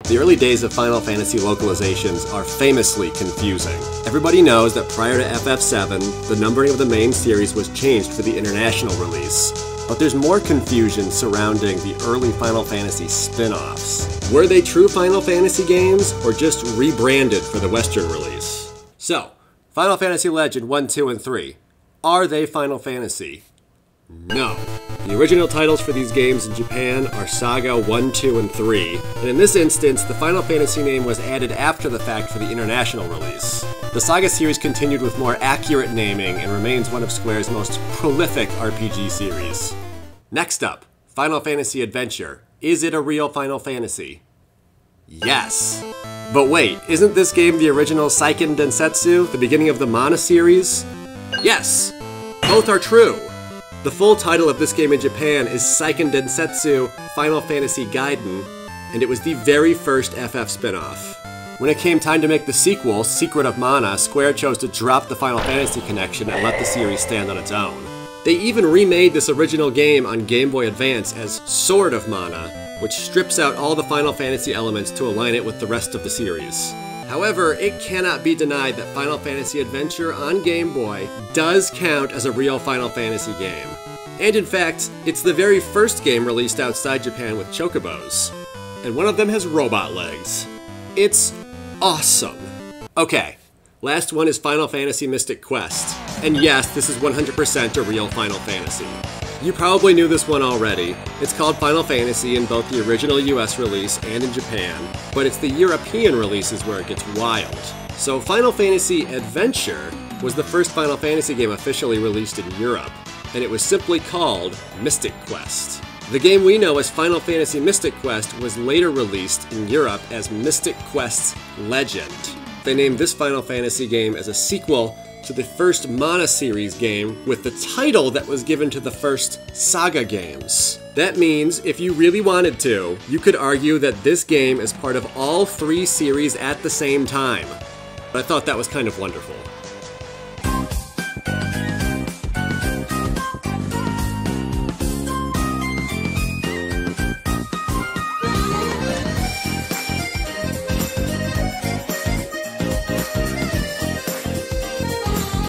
The early days of Final Fantasy localizations are famously confusing. Everybody knows that prior to FF7, the numbering of the main series was changed for the international release. But there's more confusion surrounding the early Final Fantasy spin-offs. Were they true Final Fantasy games, or just rebranded for the Western release? So, Final Fantasy Legend 1, 2, and 3. Are they Final Fantasy? No. The original titles for these games in Japan are Saga 1, 2, and 3, and in this instance, the Final Fantasy name was added after the fact for the international release. The Saga series continued with more accurate naming and remains one of Square's most prolific RPG series. Next up, Final Fantasy Adventure. Is it a real Final Fantasy? Yes. But wait, isn't this game the original Seiken Densetsu, the beginning of the Mana series? Yes. Both are true. The full title of this game in Japan is Seiken Densetsu Final Fantasy Gaiden, and it was the very first FF spin-off. When it came time to make the sequel, Secret of Mana, Square chose to drop the Final Fantasy connection and let the series stand on its own. They even remade this original game on Game Boy Advance as Sword of Mana, which strips out all the Final Fantasy elements to align it with the rest of the series. However, it cannot be denied that Final Fantasy Adventure on Game Boy does count as a real Final Fantasy game. And in fact, it's the very first game released outside Japan with chocobos. And one of them has robot legs. It's awesome. Okay, last one is Final Fantasy Mystic Quest. And yes, this is 100% a real Final Fantasy. You probably knew this one already. It's called Final Fantasy in both the original US release and in Japan, but it's the European releases where it gets wild. So Final Fantasy Adventure was the first Final Fantasy game officially released in Europe, and it was simply called Mystic Quest. The game we know as Final Fantasy Mystic Quest was later released in Europe as Mystic Quest Legend. They named this Final Fantasy game as a sequel to the first Mana series game with the title that was given to the first Saga games. That means, if you really wanted to, you could argue that this game is part of all three series at the same time. But I thought that was kind of wonderful.